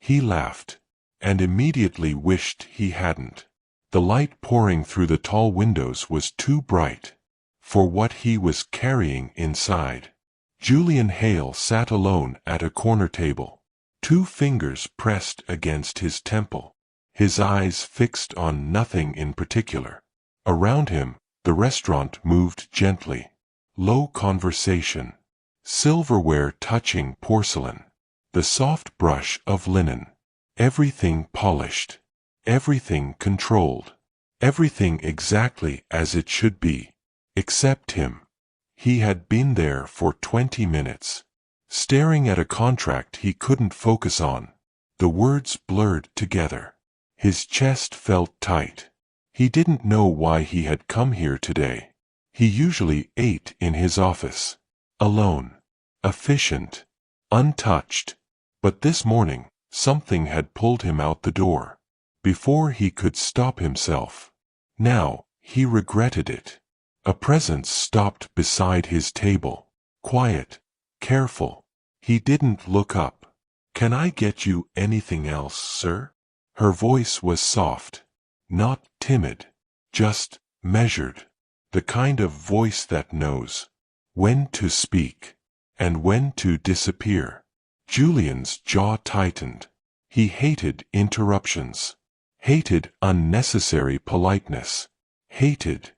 He laughed, and immediately wished he hadn't. The light pouring through the tall windows was too bright for what he was carrying inside. Julian Hale sat alone at a corner table, 2 fingers pressed against his temple, his eyes fixed on nothing in particular. Around him, the restaurant moved gently. Low conversation, silverware touching porcelain, the soft brush of linen, everything polished, everything controlled, everything exactly as it should be, except him. He had been there for 20 minutes, staring at a contract he couldn't focus on. The words blurred together. His chest felt tight. He didn't know why he had come here today. He usually ate in his office, alone, efficient, untouched. But this morning, something had pulled him out the door, before he could stop himself. Now, he regretted it. A presence stopped beside his table, quiet, careful. He didn't look up. "Can I get you anything else, sir?" Her voice was soft, not timid, just measured. The kind of voice that knows when to speak and when to disappear. Julian's jaw tightened. He hated interruptions, hated unnecessary politeness, hated.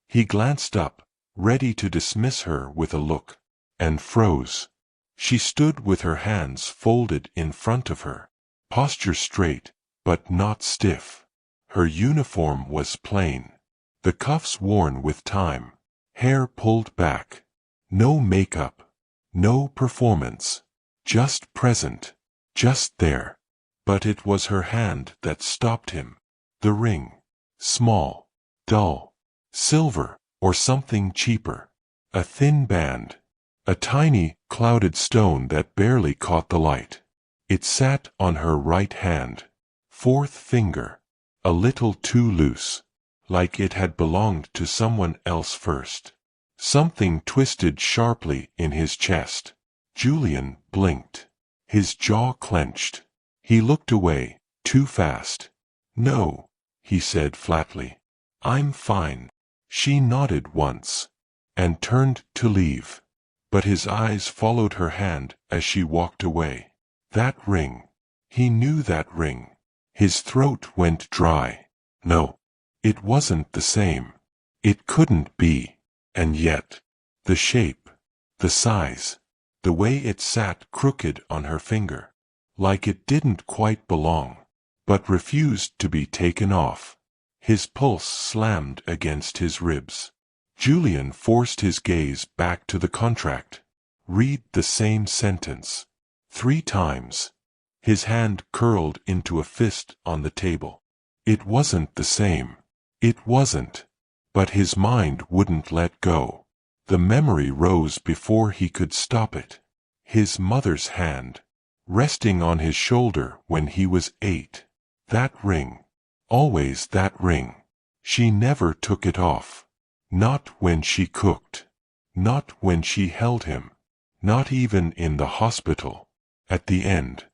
He glanced up, ready to dismiss her with a look, and froze. She stood with her hands folded in front of her, posture straight, but not stiff. Her uniform was plain, the cuffs worn with time, hair pulled back. No makeup, no performance, just present, just there. But it was her hand that stopped him. The ring. Small, dull, silver, or something cheaper. A thin band. A tiny, clouded stone that barely caught the light. It sat on her right hand. 4th finger. A little too loose, like it had belonged to someone else first. Something twisted sharply in his chest. Julian blinked. His jaw clenched. He looked away, too fast. "No," he said flatly. "I'm fine." She nodded once, and turned to leave. But his eyes followed her hand as she walked away. That ring. He knew that ring. His throat went dry. No. It wasn't the same. It couldn't be. And yet, the shape, the size, the way it sat crooked on her finger, like it didn't quite belong, but refused to be taken off. His pulse slammed against his ribs. Julian forced his gaze back to the contract. Read the same sentence. 3 times. His hand curled into a fist on the table. It wasn't the same. It wasn't. But his mind wouldn't let go. The memory rose before he could stop it. His mother's hand, resting on his shoulder when he was 8. That ring. Always that ring. She never took it off. Not when she cooked. Not when she held him. Not even in the hospital. At the end,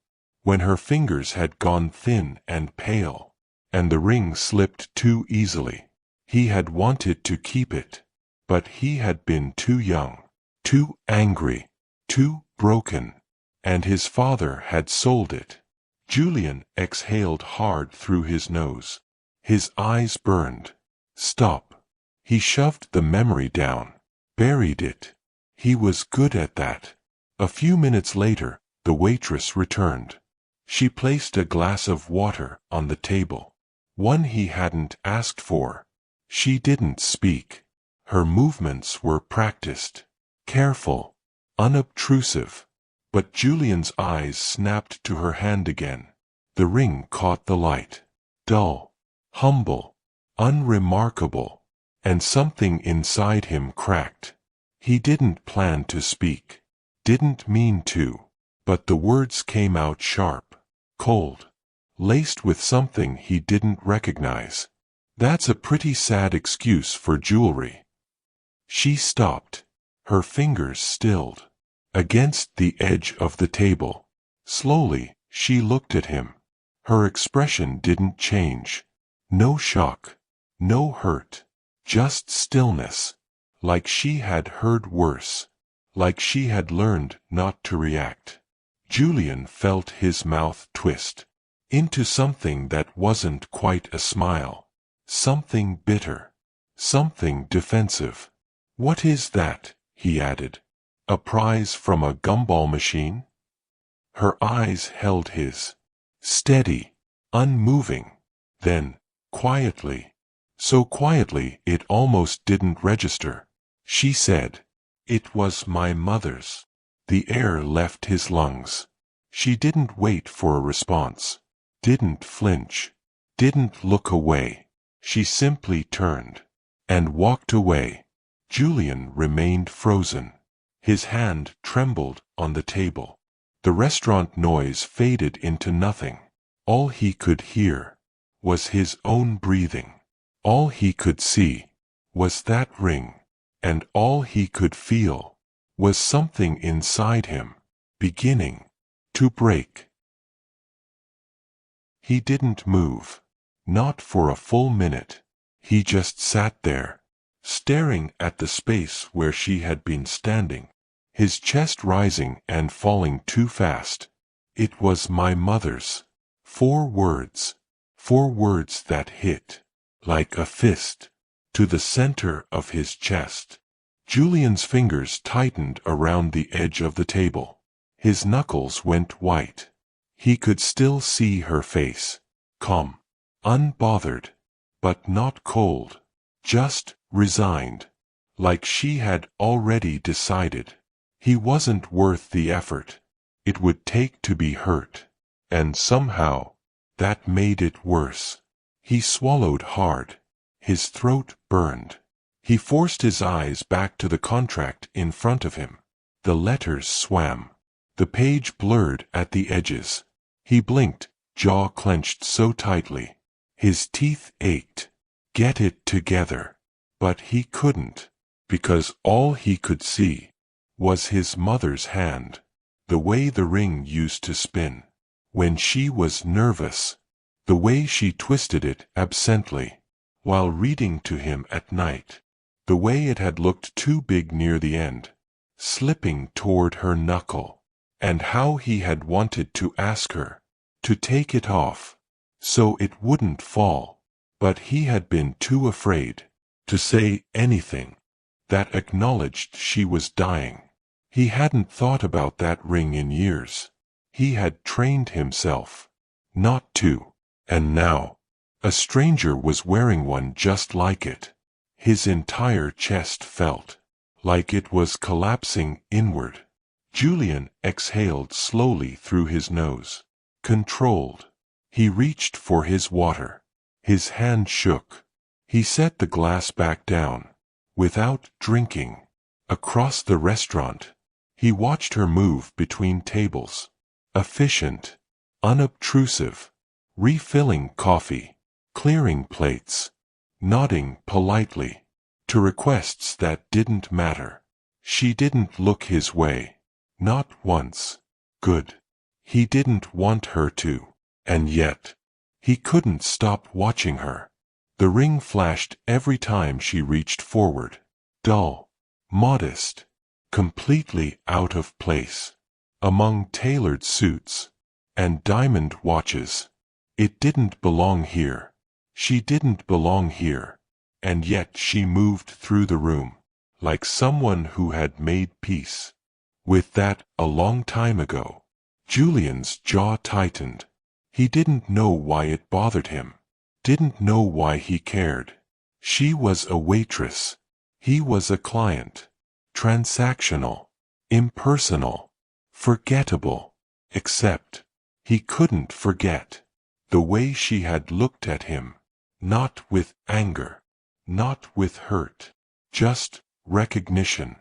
when her fingers had gone thin and pale, and the ring slipped too easily. He had wanted to keep it, but he had been too young, too angry, too broken, and his father had sold it. Julian exhaled hard through his nose. His eyes burned. Stop. He shoved the memory down, buried it. He was good at that. A few minutes later, the waitress returned. She placed a glass of water on the table, one he hadn't asked for. She didn't speak. Her movements were practiced, careful, unobtrusive. But Julian's eyes snapped to her hand again. The ring caught the light. Dull, humble, unremarkable, and something inside him cracked. He didn't plan to speak, didn't mean to, but the words came out sharp, cold, laced with something he didn't recognize. That's a pretty sad excuse for jewelry. She stopped, her fingers stilled. Against the edge of the table. Slowly, She looked at him. Her expression didn't change. No shock. No hurt. Just stillness. Like she had heard worse. Like she had learned not to react. Julian felt his mouth twist into something that wasn't quite a smile. Something bitter. Something defensive. "What is that?" he added. "A prize from a gumball machine?" Her eyes held his. Steady. Unmoving. Then, quietly. So quietly it almost didn't register. She said, "It was my mother's." The air left his lungs. She didn't wait for a response. Didn't flinch. Didn't look away. She simply turned. And walked away. Julian remained frozen. His hand trembled on the table. The restaurant noise faded into nothing. All he could hear was his own breathing. All he could see was that ring. And all he could feel was something inside him beginning to break. He didn't move. Not for a full minute. He just sat there, staring at the space where she had been standing, his chest rising and falling too fast. It was my mother's. 4 words. 4 words that hit, like a fist, to the center of his chest. Julian's fingers tightened around the edge of the table. His knuckles went white. He could still see her face. Calm. Unbothered. But not cold. Just resigned. Like she had already decided. He wasn't worth the effort it would take to be hurt. And somehow, that made it worse. He swallowed hard. His throat burned. He forced his eyes back to the contract in front of him. The letters swam. The page blurred at the edges. He blinked, jaw clenched so tightly. His teeth ached. Get it together. But he couldn't, because all he could see was his mother's hand, the way the ring used to spin when she was nervous, the way she twisted it absently while reading to him at night, the way it had looked too big near the end, slipping toward her knuckle, and how he had wanted to ask her to take it off so it wouldn't fall, but he had been too afraid to say anything that acknowledged she was dying. He hadn't thought about that ring in years. He had trained himself not to, and now a stranger was wearing one just like it. His entire chest felt like it was collapsing inward. Julian exhaled slowly through his nose. Controlled. He reached for his water. His hand shook. He set the glass back down. Without drinking. Across the restaurant. He watched her move between tables. Efficient. Unobtrusive. Refilling coffee. Clearing plates. Nodding politely to requests that didn't matter. She didn't look his way. Not once. Good. He didn't want her to. And yet, he couldn't stop watching her. The ring flashed every time she reached forward. Dull. Modest. Completely out of place. Among tailored suits. And diamond watches. It didn't belong here. She didn't belong here. And yet she moved through the room. Like someone who had made peace with that a long time ago. Julian's jaw tightened. He didn't know why it bothered him. Didn't know why he cared. She was a waitress. He was a client. Transactional. Impersonal. Forgettable. Except, he couldn't forget the way she had looked at him. Not with anger. Not with hurt. Just recognition.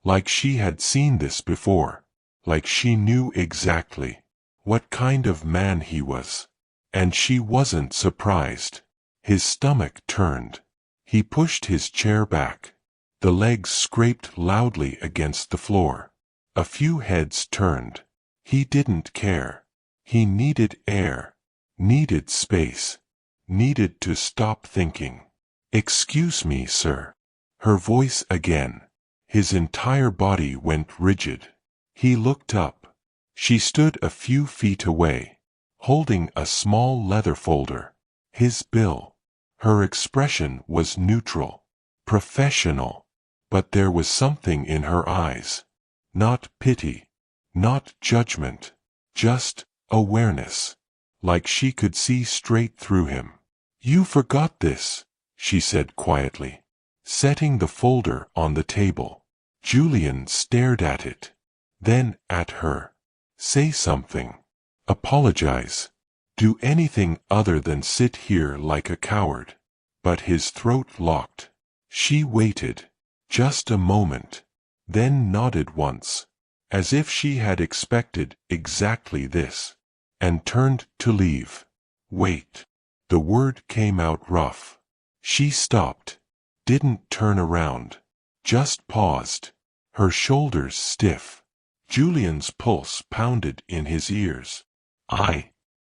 Like she had seen this before. Like she knew exactly what kind of man he was. And she wasn't surprised. His stomach turned. He pushed his chair back. The legs scraped loudly against the floor. A few heads turned. He didn't care. He needed air, needed space, needed to stop thinking. "Excuse me, sir." Her voice again. His entire body went rigid. He looked up. She stood a few feet away, holding a small leather folder. His bill. Her expression was neutral, professional, but there was something in her eyes. Not pity, not judgment, just awareness. Like she could see straight through him. "You forgot this," she said quietly, setting the folder on the table. Julian stared at it, then at her. "Say something. Apologize. Do anything other than sit here like a coward." But his throat locked. She waited. Just a moment. Then nodded once, as if she had expected exactly this, and turned to leave. "Wait." The word came out rough. She stopped. Didn't turn around. Just paused. Her shoulders stiff. Julian's pulse pounded in his ears.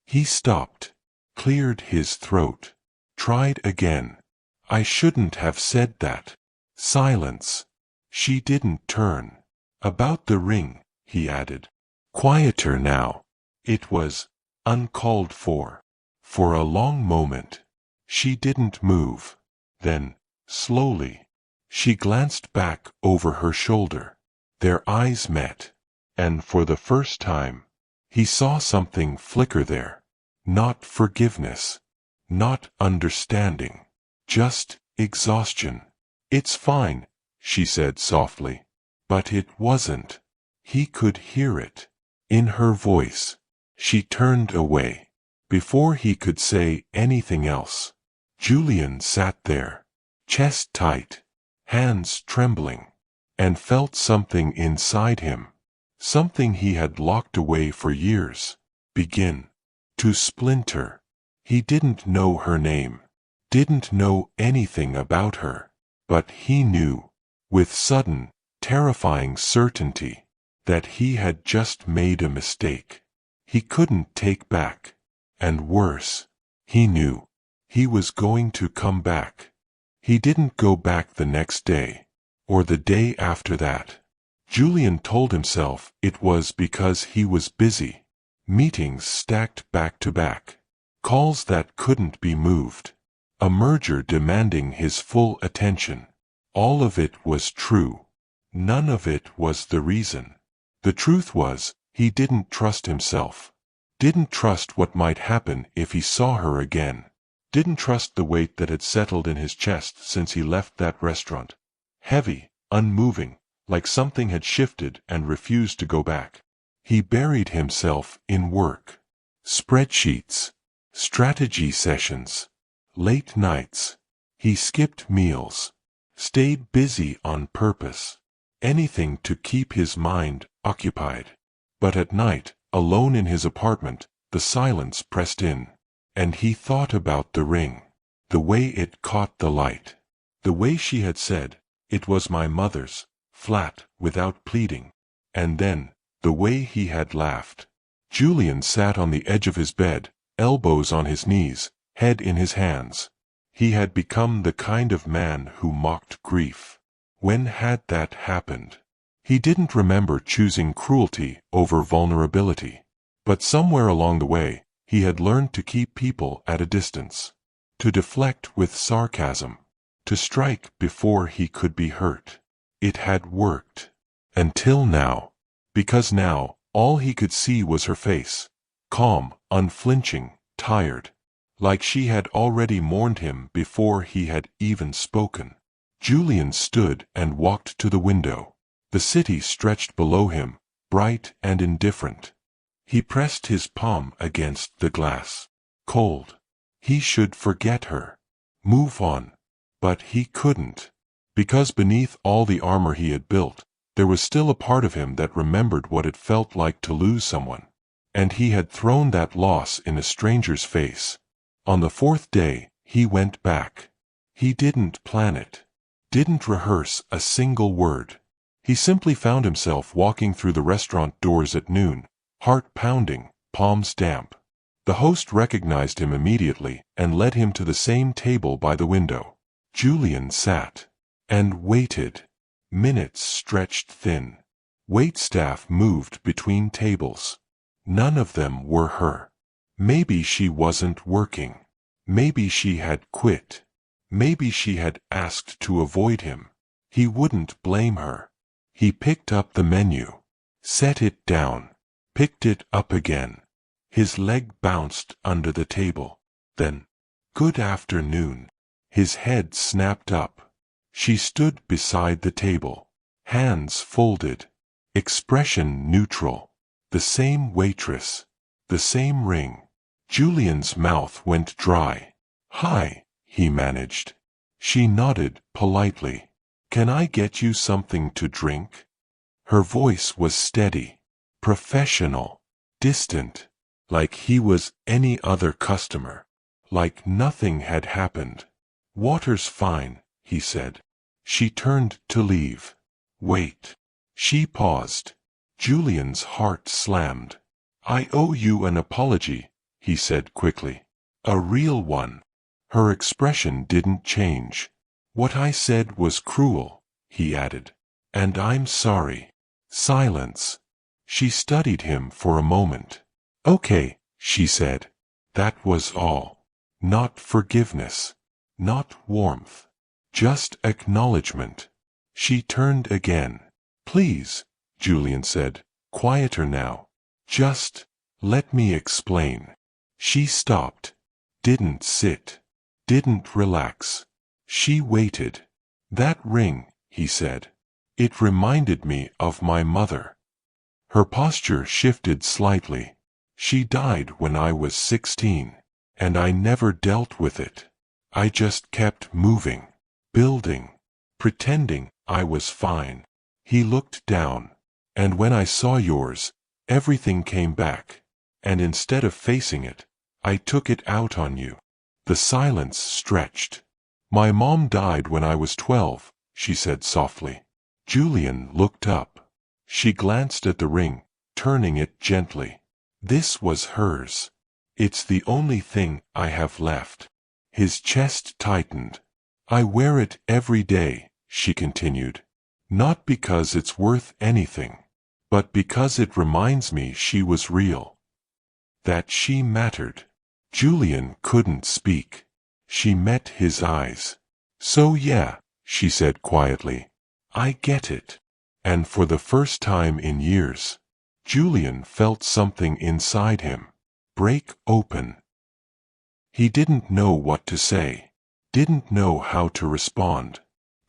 He stopped. Cleared his throat. Tried again. "I shouldn't have said that." Silence. She didn't turn. "About the ring," he added. Quieter now. It was uncalled for. For a long moment, she didn't move. Then, slowly, she glanced back over her shoulder. Their eyes met, and for the first time, he saw something flicker there. Not forgiveness, not understanding, just exhaustion. "It's fine," she said softly. But it wasn't. He could hear it. In her voice. She turned away. Before he could say anything else, Julian sat there, chest tight, hands trembling, and felt something inside him, something he had locked away for years, begin to splinter. He didn't know her name, didn't know anything about her, but he knew, with sudden, terrifying certainty, that he had just made a mistake. He couldn't take back. And worse, he knew, he was going to come back. He didn't go back the next day, or the day after that. Julian told himself it was because he was busy. Meetings stacked back to back. Calls that couldn't be moved. A merger demanding his full attention. All of it was true. None of it was the reason. The truth was, he didn't trust himself. Didn't trust what might happen if he saw her again. Didn't trust the weight that had settled in his chest since he left that restaurant. Heavy, unmoving, like something had shifted and refused to go back. He buried himself in work. Spreadsheets. Strategy sessions. Late nights. He skipped meals. Stayed busy on purpose. Anything to keep his mind occupied. But at night, alone in his apartment, the silence pressed in, and he thought about the ring, the way it caught the light, the way she had said, "It was my mother's," flat, without pleading, and then, the way he had laughed. Julian sat on the edge of his bed, elbows on his knees, head in his hands. He had become the kind of man who mocked grief. When had that happened? He didn't remember choosing cruelty over vulnerability. But somewhere along the way, he had learned to keep people at a distance. To deflect with sarcasm. To strike before he could be hurt. It had worked. Until now. Because now, all he could see was her face. Calm, unflinching, tired. Like she had already mourned him before he had even spoken. Julian stood and walked to the window. The city stretched below him, bright and indifferent. He pressed his palm against the glass. Cold. He should forget her. Move on. But he couldn't. Because beneath all the armor he had built, there was still a part of him that remembered what it felt like to lose someone. And he had thrown that loss in a stranger's face. On the fourth day, he went back. He didn't plan it. Didn't rehearse a single word. He simply found himself walking through the restaurant doors at noon, heart pounding, palms damp. The host recognized him immediately and led him to the same table by the window. Julian sat and waited. Minutes stretched thin. Waitstaff moved between tables. None of them were her. Maybe she wasn't working. Maybe she had quit. Maybe she had asked to avoid him. He wouldn't blame her. He picked up the menu, set it down, picked it up again. His leg bounced under the table. Then, "Good afternoon." His head snapped up. She stood beside the table, hands folded, expression neutral. The same waitress, the same ring. Julian's mouth went dry. "Hi," he managed. She nodded politely. "Can I get you something to drink?" Her voice was steady, professional, distant, like he was any other customer, like nothing had happened. "Water's fine," he said. She turned to leave. "Wait." She paused. Julian's heart slammed. "I owe you an apology," he said quickly. "A real one." Her expression didn't change. "What I said was cruel," he added. "And I'm sorry." Silence. She studied him for a moment. "Okay," she said. That was all. Not forgiveness. Not warmth. Just acknowledgement. She turned again. "Please," Julian said, quieter now. "Just let me explain." She stopped. Didn't sit. Didn't relax. She waited. "That ring," he said. "It reminded me of my mother." Her posture shifted slightly. "She died when I was 16, and I never dealt with it. I just kept moving, building, pretending I was fine." He looked down. "And when I saw yours, everything came back. And instead of facing it, I took it out on you." The silence stretched. "My mom died when I was 12, she said softly. Julian looked up. She glanced at the ring, turning it gently. "This was hers. It's the only thing I have left." His chest tightened. "I wear it every day," she continued. "Not because it's worth anything, but because it reminds me she was real. That she mattered." Julian couldn't speak. She met his eyes. "So yeah," she said quietly. "I get it." And for the first time in years, Julian felt something inside him break open. He didn't know what to say, didn't know how to respond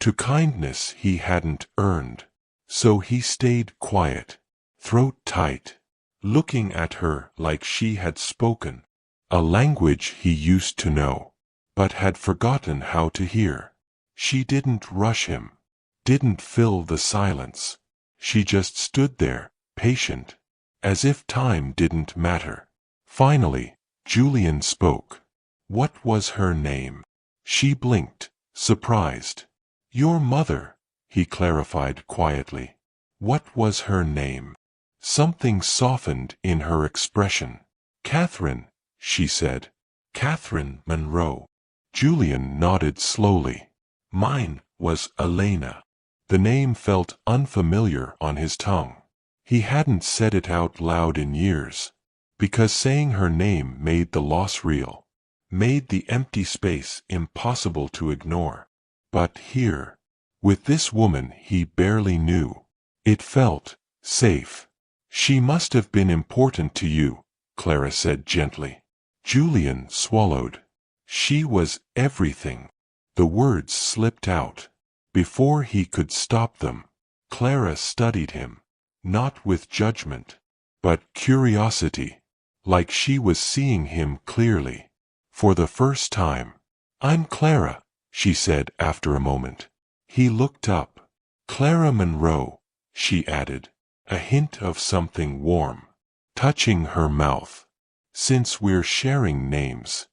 to kindness he hadn't earned. So he stayed quiet, throat tight, looking at her like she had spoken a language he used to know, but had forgotten how to hear. She didn't rush him, didn't fill the silence. She just stood there, patient, as if time didn't matter. Finally, Julian spoke. "What was her name?" She blinked, surprised. "Your mother," he clarified quietly. "What was her name?" Something softened in her expression. "Catherine," she said. "Catherine Monroe." Julian nodded slowly. "Mine was Elena." The name felt unfamiliar on his tongue. He hadn't said it out loud in years, because saying her name made the loss real, made the empty space impossible to ignore. But here, with this woman he barely knew, it felt safe. "She must have been important to you," Clara said gently. Julian swallowed. "She was everything." The words slipped out. Before he could stop them, Clara studied him, not with judgment, but curiosity, like she was seeing him clearly, for the first time. "I'm Clara," she said after a moment. He looked up. "Clara Monroe," she added, a hint of something warm, touching her mouth. "Since we're sharing names."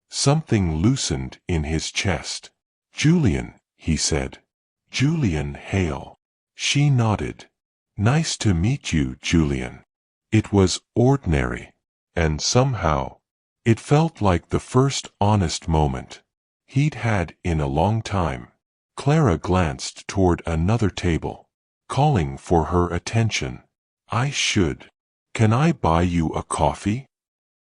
Something loosened in his chest. "Julian," he said. "Julian Hale." She nodded. "Nice to meet you, Julian." It was ordinary, and somehow, it felt like the first honest moment he'd had in a long time. Clara glanced toward another table, calling for her attention. "I should. Can I buy you a coffee?"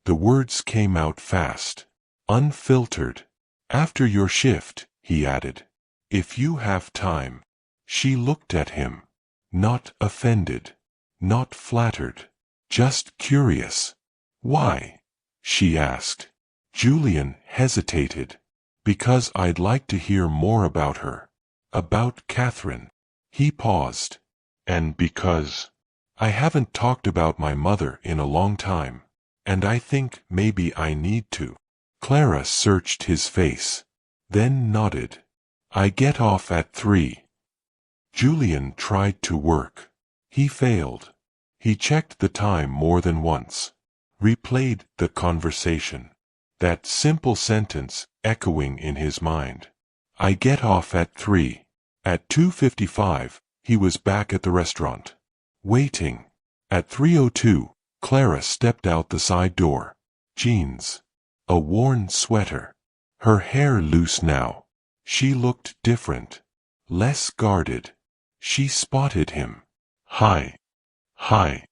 The words came out fast, unfiltered. "After your shift," he added. "If you have time." She looked at him, not offended, not flattered, just curious. "Why?" she asked. Julian hesitated. "Because I'd like to hear more about her. About Catherine." He paused. "And because I haven't talked about my mother in a long time, and I think maybe I need to." Clara searched his face, then nodded. "I get off at 3. Julian tried to work. He failed. He checked the time more than once, replayed the conversation. That simple sentence echoing in his mind. "I get off at 3. At 2:55, he was back at the restaurant, waiting. At 3:02, Clara stepped out the side door. Jeans. A worn sweater. Her hair loose now. She looked different. Less guarded. She spotted him. "Hi. Hi."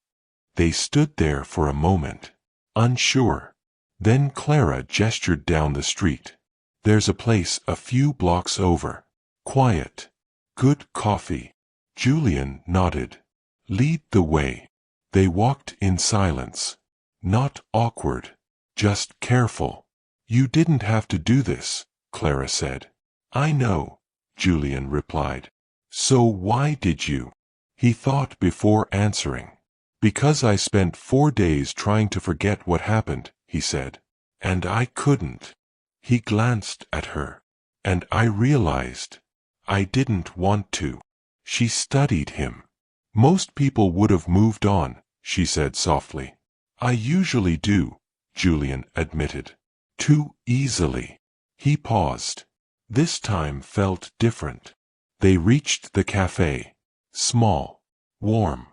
They stood there for a moment, unsure. Then Clara gestured down the street. "There's a place a few blocks over. Quiet. Good coffee." Julian nodded. "Lead the way." They walked in silence. Not awkward, just careful. "You didn't have to do this," Clara said. "I know," Julian replied. "So why did you?" He thought before answering. "Because I spent 4 days trying to forget what happened," he said. "And I couldn't." He glanced at her. "And I realized I didn't want to." She studied him. "Most people would have moved on," she said softly. "I usually do," Julian admitted. "Too easily." He paused. This time felt different. They reached the cafe. Small, warm,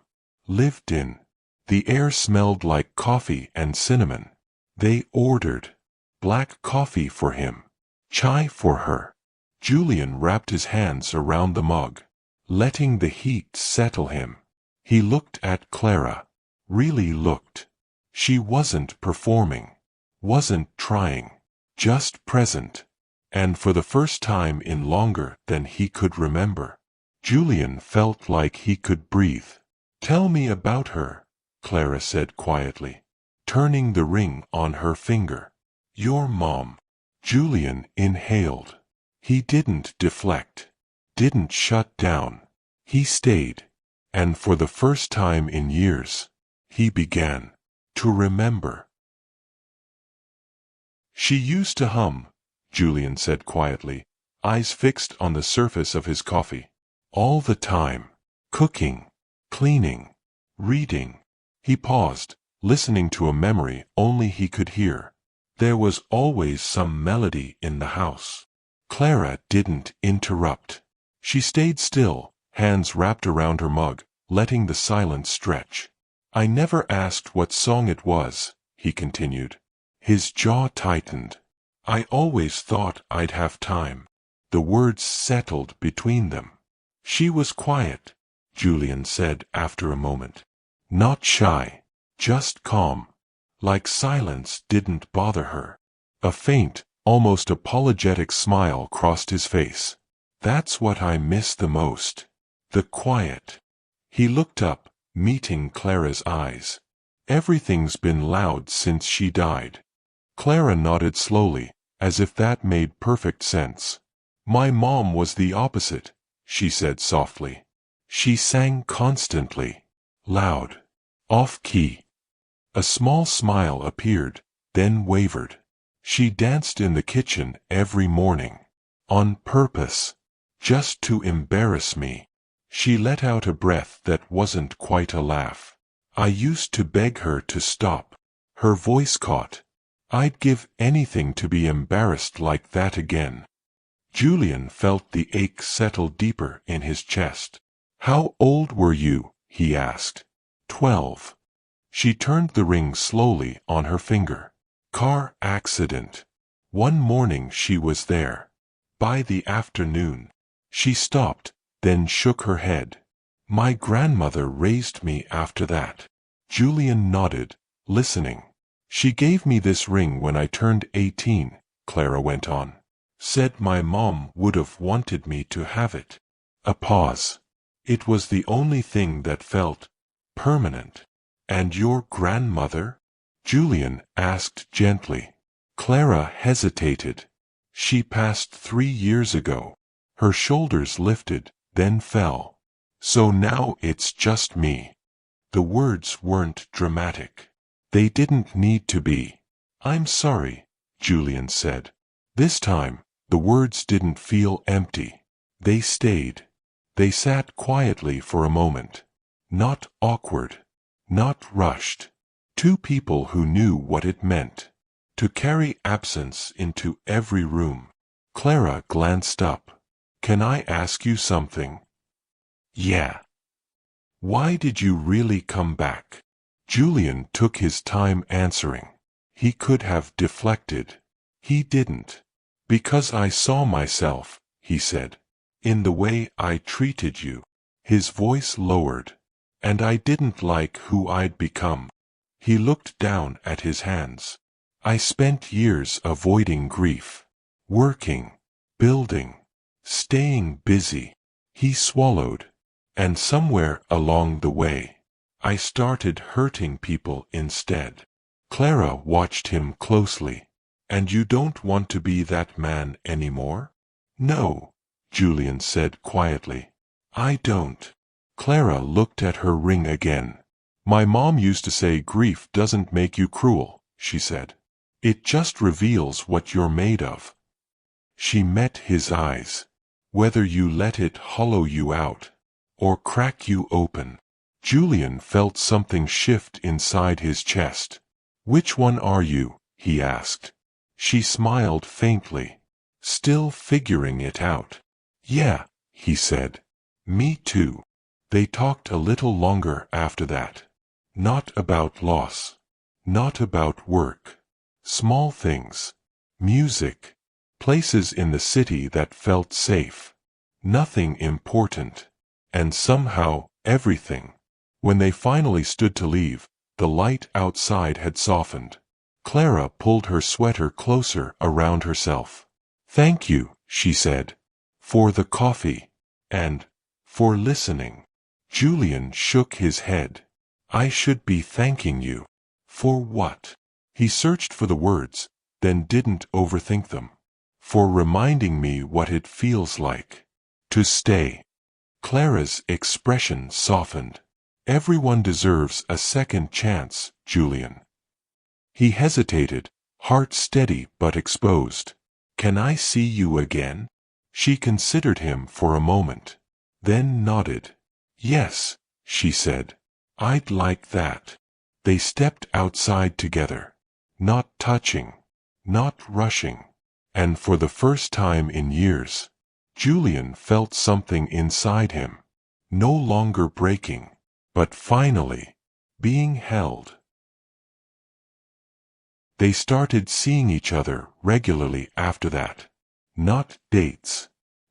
lived in. The air smelled like coffee and cinnamon. They ordered. Black coffee for him. Chai for her. Julian wrapped his hands around the mug, letting the heat settle him. He looked at Clara. Really looked. She wasn't performing. Wasn't trying. Just present. And for the first time in longer than he could remember, Julian felt like he could breathe. "Tell me about her," Clara said quietly, turning the ring on her finger. "Your mom." Julian inhaled. He didn't deflect. Didn't shut down. He stayed. And for the first time in years, he began to remember. "She used to hum," Julian said quietly, eyes fixed on the surface of his coffee. "All the time. Cooking, cleaning, reading." He paused, listening to a memory only he could hear. There was always some melody in the house. Clara didn't interrupt. She stayed still, hands wrapped around her mug, letting the silence stretch. "I never asked what song it was," he continued. His jaw tightened. "I always thought I'd have time." The words settled between them. "She was quiet," Julian said after a moment. "Not shy. Just calm. Like silence didn't bother her." A faint, almost apologetic smile crossed his face. "That's what I miss the most. The quiet." He looked up, meeting Clara's eyes. "Everything's been loud since she died." Clara nodded slowly, as if that made perfect sense. "My mom was the opposite," she said softly. "She sang constantly. Loud. Off-key." A small smile appeared, then wavered. "She danced in the kitchen every morning. On purpose. Just to embarrass me." She let out a breath that wasn't quite a laugh. "I used to beg her to stop." Her voice caught. "I'd give anything to be embarrassed like that again." Julian felt the ache settle deeper in his chest. "How old were you?" he asked. 12. She turned the ring slowly on her finger. Car accident. One morning she was there. By the afternoon. She stopped, then shook her head. My grandmother raised me after that. Julian nodded, listening. She gave me this ring when I turned 18, Clara went on. Said my mom would have wanted me to have it. A pause. It was the only thing that felt permanent. And your grandmother? Julian asked gently. Clara hesitated. She passed 3 years ago. Her shoulders lifted, then fell. So now it's just me. The words weren't dramatic. They didn't need to be. I'm sorry, Julian said. This time, the words didn't feel empty. They stayed. They sat quietly for a moment. Not awkward. Not rushed. Two people who knew what it meant to carry absence into every room. Clara glanced up. Can I ask you something? Yeah. Why did you really come back? Julian took his time answering. He could have deflected. He didn't. Because I saw myself, he said. In the way I treated you. His voice lowered. And I didn't like who I'd become. He looked down at his hands. I spent years avoiding grief. Working. Building. Staying busy. He swallowed. And somewhere along the way, I started hurting people instead. Clara watched him closely. And you don't want to be that man anymore? No, Julian said quietly. I don't. Clara looked at her ring again. My mom used to say grief doesn't make you cruel, she said. It just reveals what you're made of. She met his eyes. Whether you let it hollow you out, or crack you open. Julian felt something shift inside his chest. Which one are you? He asked. She smiled faintly, still figuring it out. Yeah, he said. Me too. They talked a little longer after that. Not about loss. Not about work. Small things. Music. Places in the city that felt safe. Nothing important. And somehow, everything. When they finally stood to leave, the light outside had softened. Clara pulled her sweater closer around herself. Thank you, she said. For the coffee. And for listening. Julian shook his head. I should be thanking you. For what? He searched for the words, then didn't overthink them. For reminding me what it feels like to stay. Clara's expression softened. Everyone deserves a second chance, Julian. He hesitated, heart steady but exposed. Can I see you again? She considered him for a moment, then nodded. Yes, she said. I'd like that. They stepped outside together. Not touching. Not rushing. And for the first time in years, Julian felt something inside him. No longer breaking, but finally, being held. They started seeing each other regularly after that. Not dates.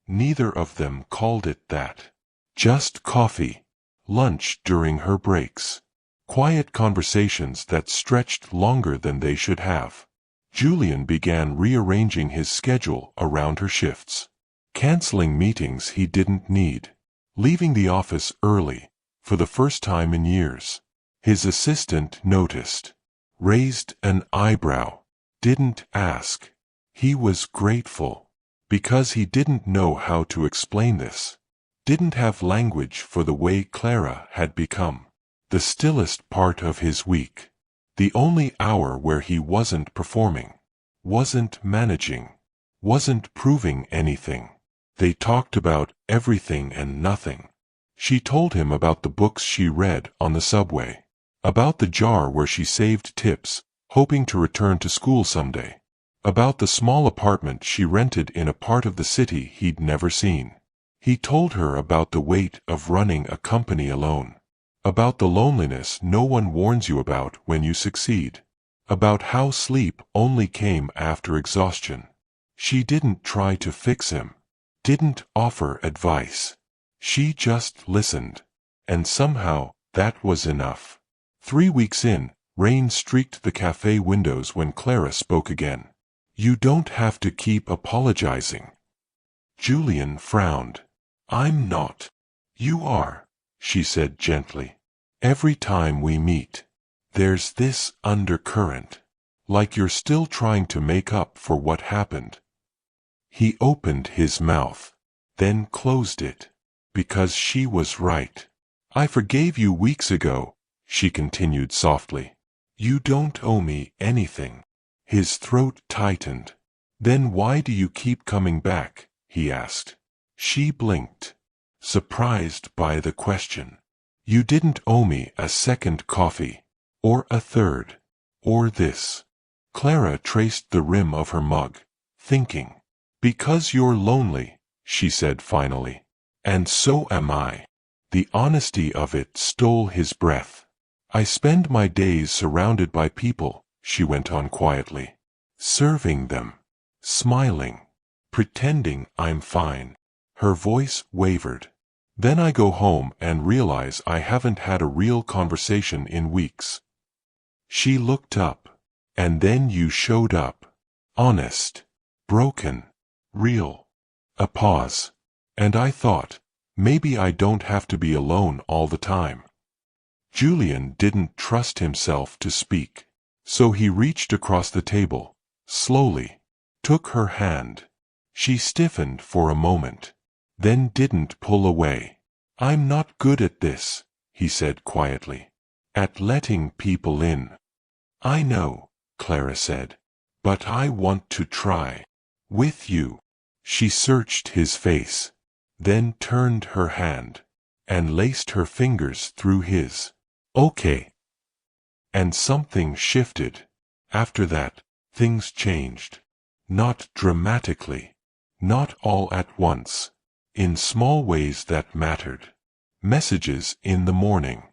Neither of them called it that. Just coffee. Lunch during her breaks. Quiet conversations that stretched longer than they should have. Julian began rearranging his schedule around her shifts. Canceling meetings he didn't need. Leaving the office early, for the first time in years. His assistant noticed. Raised an eyebrow. Didn't ask. He was grateful. Because he didn't know how to explain this. Didn't have language for the way Clara had become. The stillest part of his week. The only hour where he wasn't performing. Wasn't managing. Wasn't proving anything. They talked about everything and nothing. She told him about the books she read on the subway. About the jar where she saved tips, hoping to return to school someday. About the small apartment she rented in a part of the city he'd never seen. He told her about the weight of running a company alone. About the loneliness no one warns you about when you succeed. About how sleep only came after exhaustion. She didn't try to fix him. Didn't offer advice. She just listened. And somehow, that was enough. 3 weeks in, rain streaked the cafe windows when Clara spoke again. You don't have to keep apologizing. Julian frowned. I'm not. You are, she said gently. Every time we meet, there's this undercurrent. Like you're still trying to make up for what happened. He opened his mouth, then closed it. Because she was right. I forgave you weeks ago, she continued softly. You don't owe me anything. His throat tightened. Then why do you keep coming back? He asked. She blinked, surprised by the question. You didn't owe me a second coffee, or a third, or this. Clara traced the rim of her mug, thinking. Because you're lonely, she said finally. And so am I. The honesty of it stole his breath. I spend my days surrounded by people, she went on quietly. Serving them. Smiling. Pretending I'm fine. Her voice wavered. Then I go home and realize I haven't had a real conversation in weeks. She looked up. And then you showed up. Honest. Broken. Real. A pause. And I thought, maybe I don't have to be alone all the time. Julian didn't trust himself to speak. So he reached across the table, slowly, took her hand. She stiffened for a moment, then didn't pull away. I'm not good at this, he said quietly. At letting people in. I know, Clara said. But I want to try. With you. She searched his face, then turned her hand, and laced her fingers through his. Okay. And something shifted. After that, things changed. Not dramatically. Not all at once. In small ways that mattered. Messages in the morning.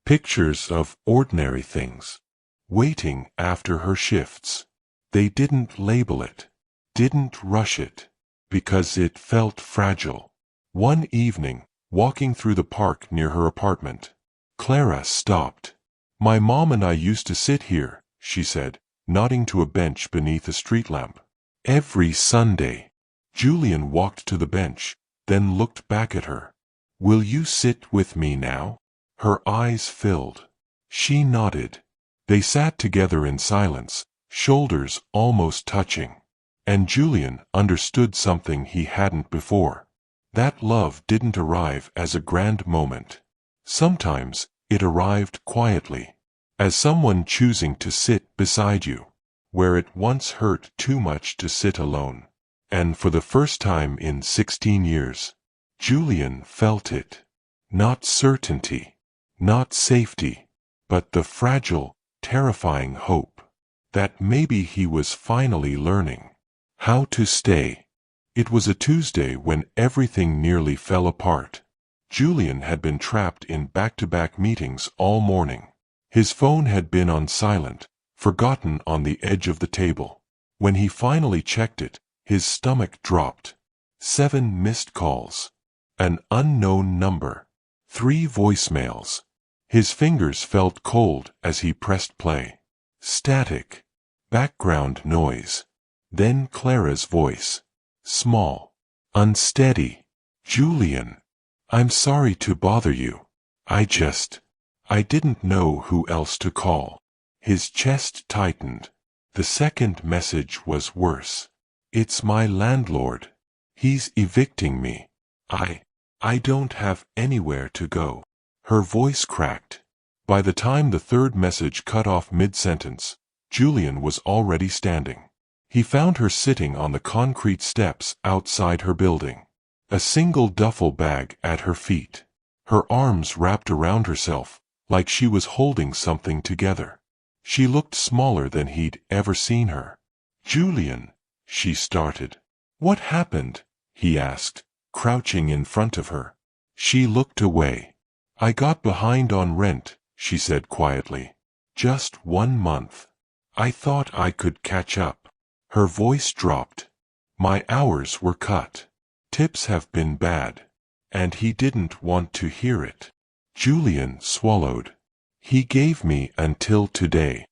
Pictures of ordinary things. Waiting after her shifts. They didn't label it. Didn't rush it. Because it felt fragile. One evening, walking through the park near her apartment, Clara stopped. My mom and I used to sit here, she said, nodding to a bench beneath a street lamp. Every Sunday. Julian walked to the bench, then looked back at her. Will you sit with me now? Her eyes filled. She nodded. They sat together in silence, shoulders almost touching. And Julian understood something he hadn't before. That love didn't arrive as a grand moment. Sometimes, it arrived quietly. As someone choosing to sit beside you. Where it once hurt too much to sit alone. And for the first time in 16 years, Julian felt it. Not certainty. Not safety. But the fragile, terrifying hope. That maybe he was finally learning. How to stay. It was a Tuesday when everything nearly fell apart. Julian had been trapped in back-to-back meetings all morning. His phone had been on silent, forgotten on the edge of the table. When he finally checked it, his stomach dropped. 7 missed calls. An unknown number. 3 voicemails. His fingers felt cold as he pressed play. Static. Background noise. Then Clara's voice. Small. Unsteady. Julian. I'm sorry to bother you. I didn't know who else to call. His chest tightened. The second message was worse. It's my landlord. He's evicting me. I don't have anywhere to go. Her voice cracked. By the time the third message cut off mid-sentence, Julian was already standing. He found her sitting on the concrete steps outside her building. A single duffel bag at her feet. Her arms wrapped around herself, like she was holding something together. She looked smaller than he'd ever seen her. Julian, she started. What happened? He asked, crouching in front of her. She looked away. I got behind on rent, she said quietly. Just 1 month. I thought I could catch up. Her voice dropped. My hours were cut. Tips have been bad. And he didn't want to hear it. Julian swallowed. He gave me until today.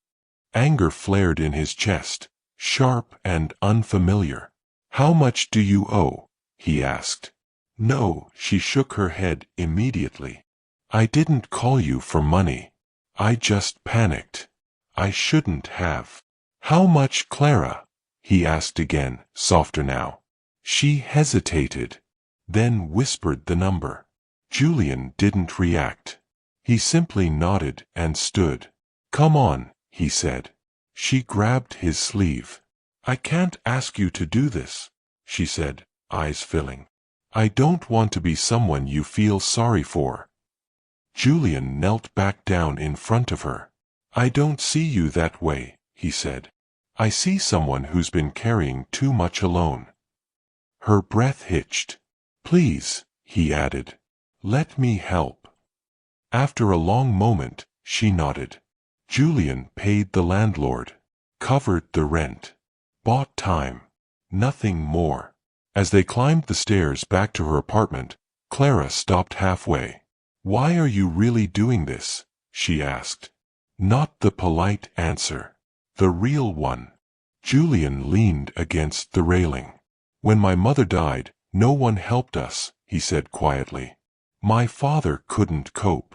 Anger flared in his chest, sharp and unfamiliar. How much do you owe? He asked. No, she shook her head immediately. I didn't call you for money. I just panicked. I shouldn't have. How much, Clara? He asked again, softer now. She hesitated, then whispered the number. Julian didn't react. He simply nodded and stood. Come on, he said. She grabbed his sleeve. I can't ask you to do this, she said, eyes filling. I don't want to be someone you feel sorry for. Julian knelt back down in front of her. I don't see you that way, he said. I see someone who's been carrying too much alone. Her breath hitched. Please, he added. Let me help. After a long moment, she nodded. Julian paid the landlord, covered the rent, bought time, nothing more. As they climbed the stairs back to her apartment, Clara stopped halfway. Why are you really doing this? She asked. Not the polite answer. The real one. Julian leaned against the railing. When my mother died, no one helped us, he said quietly. My father couldn't cope.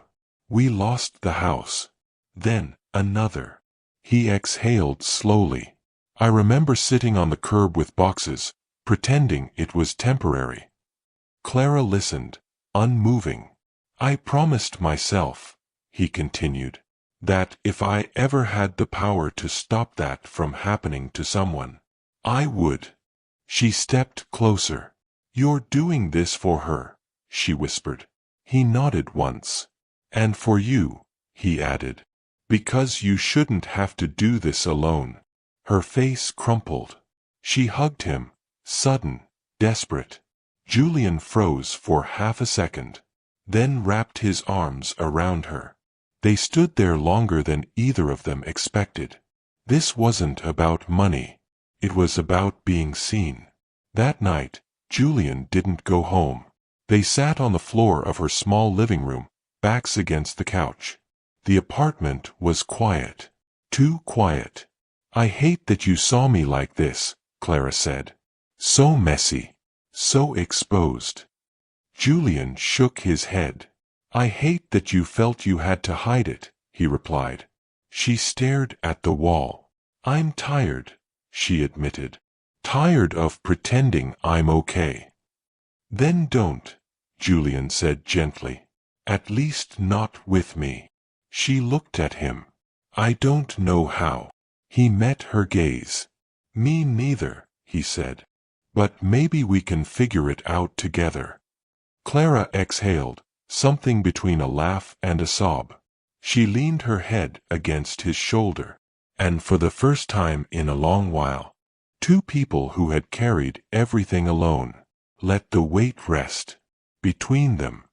We lost the house. Then, another. He exhaled slowly. I remember sitting on the curb with boxes, pretending it was temporary. Clara listened, unmoving. I promised myself, he continued, that if I ever had the power to stop that from happening to someone, I would. She stepped closer. You're doing this for her, she whispered. He nodded once. And for you, he added. Because you shouldn't have to do this alone. Her face crumpled. She hugged him, sudden, desperate. Julian froze for half a second, then wrapped his arms around her. They stood there longer than either of them expected. This wasn't about money. It was about being seen. That night, Julian didn't go home. They sat on the floor of her small living room, backs against the couch. The apartment was quiet. Too quiet. I hate that you saw me like this, Clara said. So messy. So exposed. Julian shook his head. I hate that you felt you had to hide it, he replied. She stared at the wall. I'm tired, she admitted. Tired of pretending I'm okay. Then don't, Julian said gently. At least not with me. She looked at him. I don't know how. He met her gaze. Me neither, he said. But maybe we can figure it out together. Clara exhaled, something between a laugh and a sob. She leaned her head against his shoulder. And for the first time in a long while, two people who had carried everything alone let the weight rest. Between them,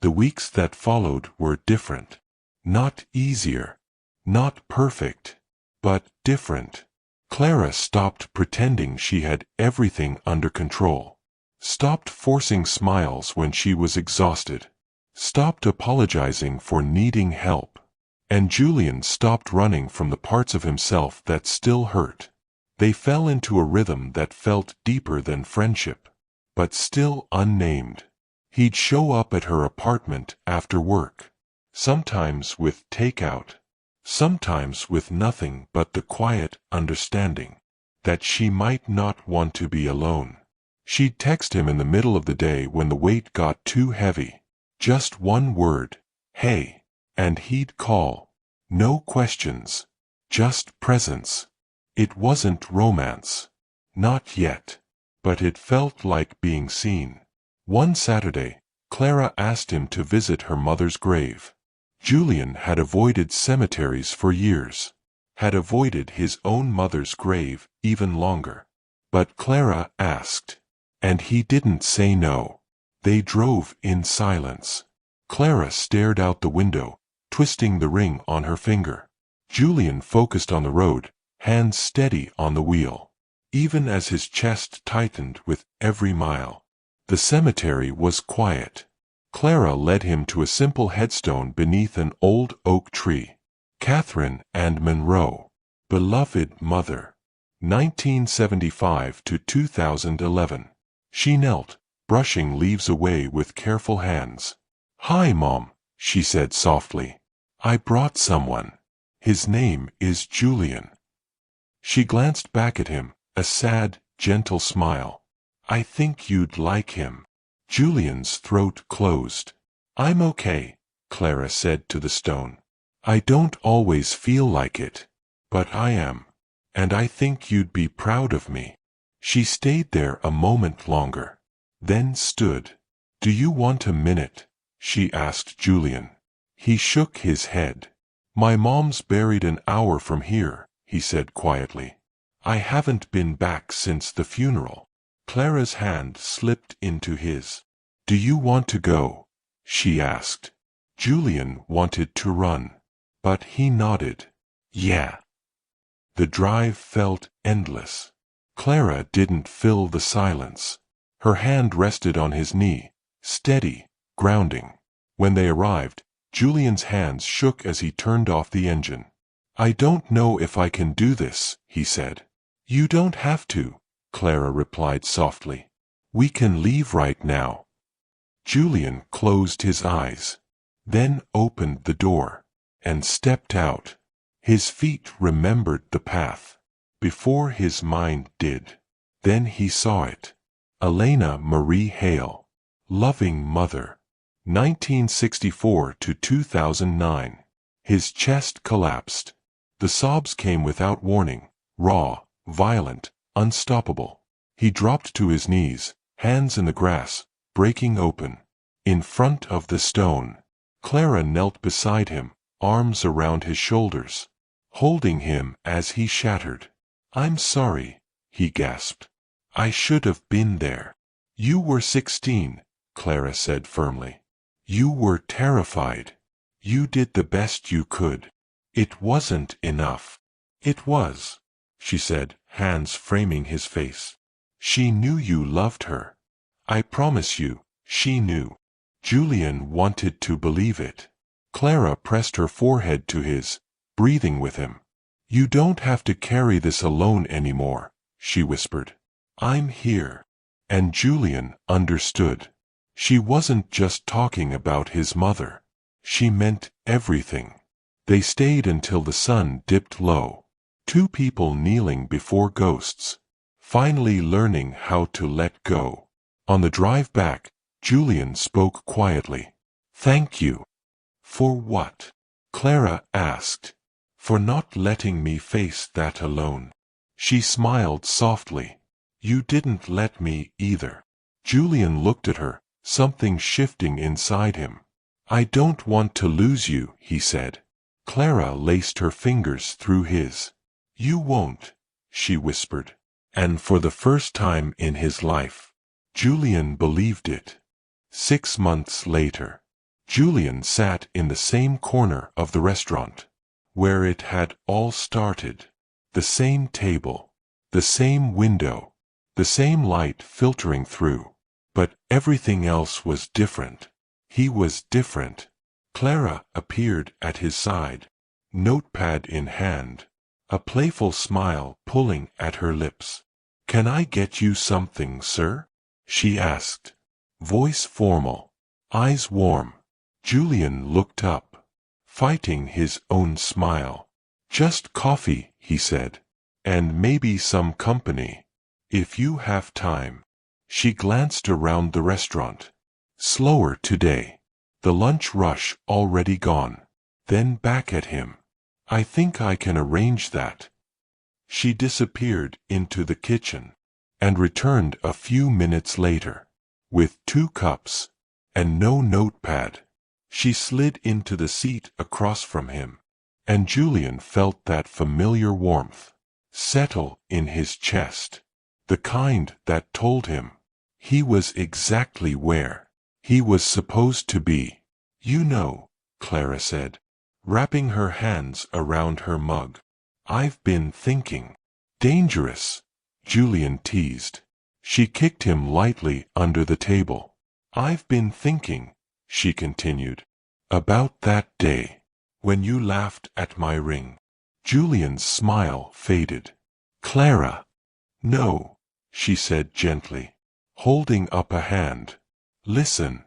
the weeks that followed were different. Not easier. Not perfect. But different. Clara stopped pretending she had everything under control. Stopped forcing smiles when she was exhausted. Stopped apologizing for needing help. And Julian stopped running from the parts of himself that still hurt. They fell into a rhythm that felt deeper than friendship, but still unnamed. He'd show up at her apartment after work, sometimes with takeout, sometimes with nothing but the quiet understanding that she might not want to be alone. She'd text him in the middle of the day when the weight got too heavy. Just one word, hey, and he'd call. No questions, just presence. It wasn't romance. Not yet. But it felt like being seen. One Saturday, Clara asked him to visit her mother's grave. Julian had avoided cemeteries for years. Had avoided his own mother's grave even longer. But Clara asked. And he didn't say no. They drove in silence. Clara stared out the window, twisting the ring on her finger. Julian focused on the road, hands steady on the wheel. Even as his chest tightened with every mile. The cemetery was quiet. Clara led him to a simple headstone beneath an old oak tree. Catherine and Monroe. Beloved mother. 1975 to 2011. She knelt, brushing leaves away with careful hands. "Hi, Mom," she said softly. "I brought someone. His name is Julian." She glanced back at him, a sad, gentle smile. "I think you'd like him." Julian's throat closed. "I'm okay," Clara said to the stone. "I don't always feel like it. But I am. And I think you'd be proud of me." She stayed there a moment longer, then stood. "Do you want a minute?" she asked Julian. He shook his head. "My mom's buried an hour from here," he said quietly. "I haven't been back since the funeral." Clara's hand slipped into his. "Do you want to go?" she asked. Julian wanted to run, but he nodded. "Yeah." The drive felt endless. Clara didn't fill the silence. Her hand rested on his knee, steady, grounding. When they arrived, Julian's hands shook as he turned off the engine. "I don't know if I can do this," he said. "You don't have to," Clara replied softly. "We can leave right now." Julian closed his eyes, then opened the door, and stepped out. His feet remembered the path, before his mind did. Then he saw it. Elena Marie Hale. Loving mother. 1964 to 2009. His chest collapsed. The sobs came without warning, raw, violent, unstoppable. He dropped to his knees, hands in the grass, breaking open. In front of the stone, Clara knelt beside him, arms around his shoulders, holding him as he shattered. "I'm sorry," he gasped. "I should have been there." "You were 16, Clara said firmly. "You were terrified. You did the best you could. It wasn't enough." "It was," she said, hands framing his face. "She knew you loved her. I promise you, she knew." Julian wanted to believe it. Clara pressed her forehead to his, breathing with him. "You don't have to carry this alone anymore," she whispered. "I'm here." And Julian understood. She wasn't just talking about his mother. She meant everything. They stayed until the sun dipped low. Two people kneeling before ghosts, finally learning how to let go. On the drive back, Julian spoke quietly. "Thank you." "For what?" Clara asked. "For not letting me face that alone." She smiled softly. "You didn't let me either." Julian looked at her, something shifting inside him. "I don't want to lose you," he said. Clara laced her fingers through his. "You won't," she whispered. And for the first time in his life, Julian believed it. 6 months later, Julian sat in the same corner of the restaurant, where it had all started. The same table, the same window, the same light filtering through. But everything else was different. He was different. Clara appeared at his side, notepad in hand, a playful smile pulling at her lips. "Can I get you something, sir?" she asked. Voice formal, eyes warm. Julian looked up, fighting his own smile. "Just coffee," he said, "and maybe some company, if you have time." She glanced around the restaurant. Slower today. The lunch rush already gone. Then back at him. "I think I can arrange that." She disappeared into the kitchen, and returned a few minutes later, with 2 cups, and no notepad. She slid into the seat across from him, and Julian felt that familiar warmth settle in his chest, the kind that told him he was exactly where he was supposed to be. You know, Clara said, wrapping her hands around her mug. I've been thinking. Dangerous, Julian teased. She kicked him lightly under the table. I've been thinking, she continued, about that day, when you laughed at my ring. Julian's smile faded. Clara. No, she said gently, holding up a hand. Listen,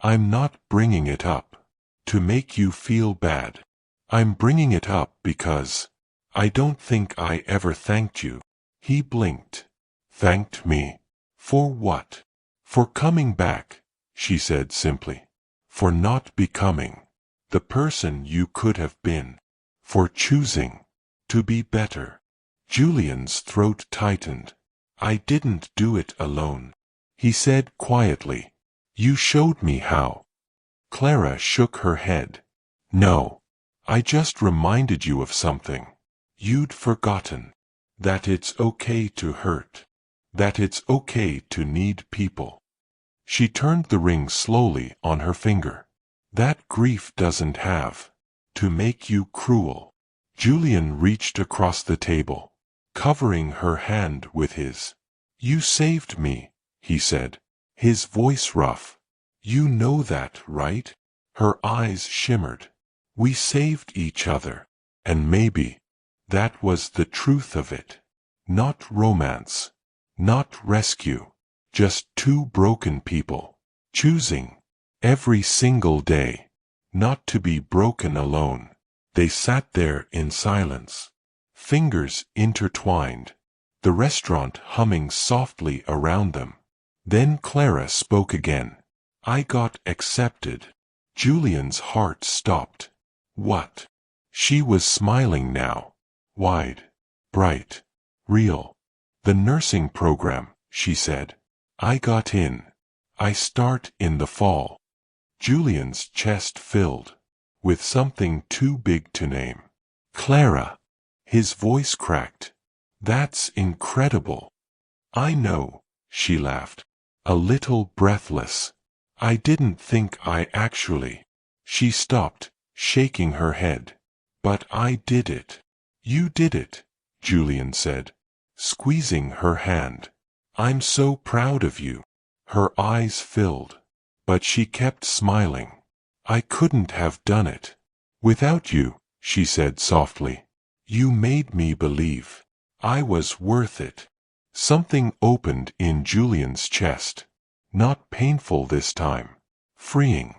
I'm not bringing it up to make you feel bad. I'm bringing it up because I don't think I ever thanked you. He blinked. Thanked me? For what? For coming back, she said simply. For not becoming the person you could have been. For choosing to be better. Julian's throat tightened. I didn't do it alone, he said quietly. You showed me how. Clara shook her head. No, I just reminded you of something. You'd forgotten. That it's okay to hurt. That it's okay to need people. She turned the ring slowly on her finger. That grief doesn't have to make you cruel. Julian reached across the table, covering her hand with his. You saved me, he said, his voice rough. You know that, right? Her eyes shimmered. We saved each other. And maybe that was the truth of it. Not romance. Not rescue. Just two broken people. Choosing. Every single day. Not to be broken alone. They sat there in silence. Fingers intertwined. The restaurant humming softly around them. Then Clara spoke again. I got accepted. Julian's heart stopped. What? She was smiling now. Wide. Bright. Real. The nursing program, she said. I got in. I start in the fall. Julian's chest filled with something too big to name. Clara. His voice cracked. That's incredible. I know, she laughed, a little breathless. I didn't think I actually. She stopped, shaking her head. But I did it. You did it, Julian said, squeezing her hand. I'm so proud of you. Her eyes filled. But she kept smiling. I couldn't have done it without you, she said softly. You made me believe I was worth it. Something opened in Julian's chest. Not painful this time. Freeing.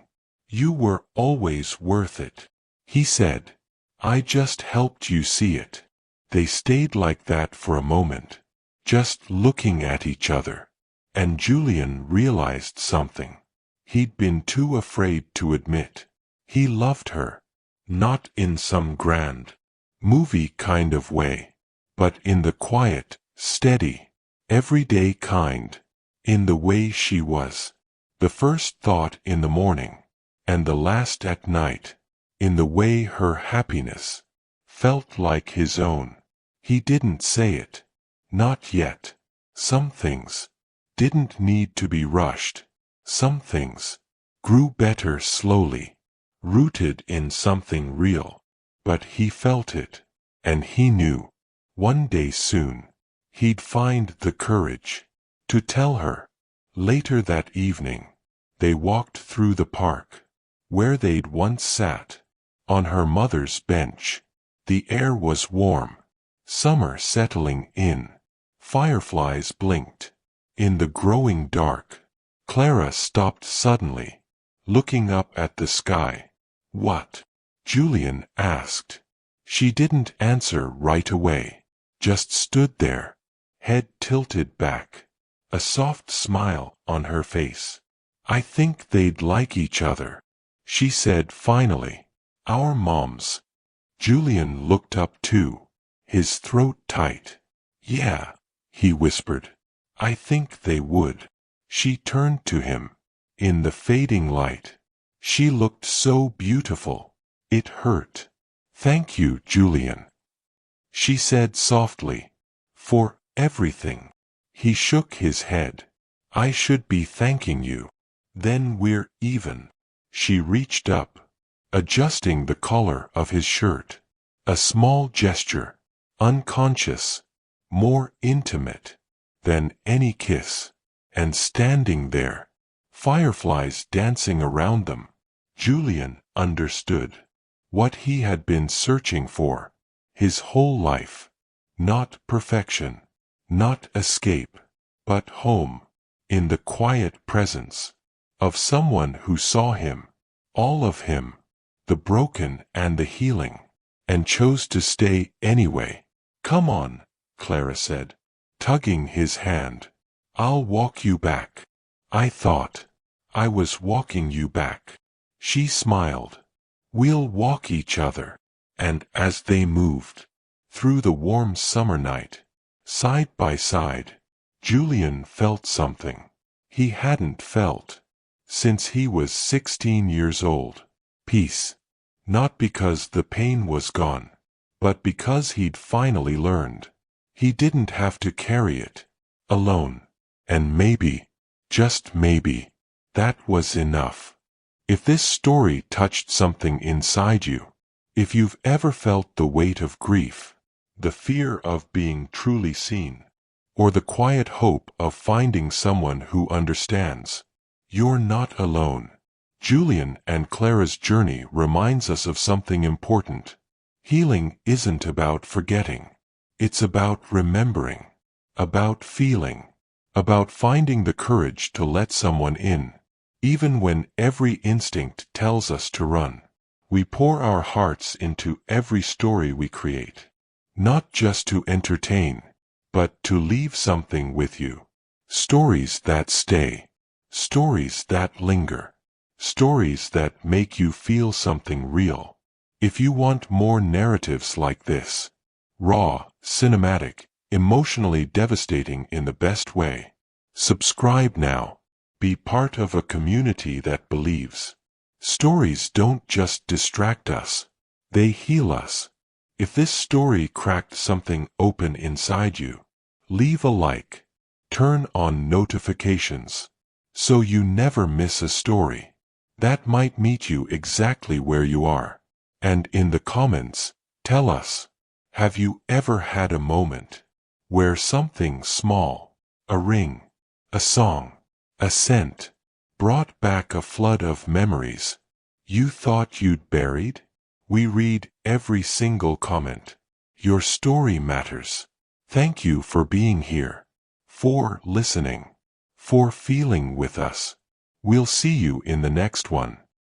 You were always worth it, he said. I just helped you see it. They stayed like that for a moment, just looking at each other. And Julian realized something he'd been too afraid to admit. He loved her. Not in some grand, movie kind of way, but in the quiet, steady, everyday kind. In the way she was. The first thought in the morning, and the last at night. In the way her happiness felt like his own. He didn't say it. Not yet. Some things didn't need to be rushed. Some things grew better slowly, rooted in something real. But he felt it, and he knew, one day soon, he'd find the courage to tell her. Later that evening, they walked through the park, where they'd once sat, on her mother's bench. The air was warm, summer settling in. Fireflies blinked. In the growing dark, Clara stopped suddenly, looking up at the sky. What? Julian asked. She didn't answer right away, just stood there, head tilted back, a soft smile on her face. I think they'd like each other, she said finally. Our moms. Julian looked up too, his throat tight. Yeah, he whispered. I think they would. She turned to him. In the fading light, she looked so beautiful. It hurt. Thank you, Julian, she said softly. For everything. He shook his head. I should be thanking you. Then we're even. She reached up, adjusting the collar of his shirt. A small gesture, unconscious, more intimate than any kiss. And standing there, fireflies dancing around them, Julian understood what he had been searching for his whole life. Not perfection, not escape, but home, in the quiet presence of someone who saw him, all of him, the broken and the healing, and chose to stay anyway. "Come on," Clara said, tugging his hand. "I'll walk you back." "I thought I was walking you back." She smiled. "We'll walk each other." And as they moved through the warm summer night, side by side, Julian felt something he hadn't felt since he was 16 years old. Peace. Not because the pain was gone, but because he'd finally learned he didn't have to carry it alone. And maybe, just maybe, that was enough. If this story touched something inside you, if you've ever felt the weight of grief, the fear of being truly seen, or the quiet hope of finding someone who understands, you're not alone. Julian and Clara's journey reminds us of something important. Healing isn't about forgetting. It's about remembering, about feeling, about finding the courage to let someone in, even when every instinct tells us to run. We pour our hearts into every story we create, not just to entertain, but to leave something with you. Stories that stay, stories that linger, stories that make you feel something real. If you want more narratives like this, raw, cinematic, emotionally devastating in the best way, subscribe now. Be part of a community that believes. Stories don't just distract us, they heal us. If this story cracked something open inside you, leave a like, turn on notifications, so you never miss a story that might meet you exactly where you are. And in the comments, tell us, have you ever had a moment where something small, a ring, a song, a scent, brought back a flood of memories you thought you'd buried? We read every single comment. Your story matters. Thank you for being here, for listening, for feeling with us. We'll see you in the next one.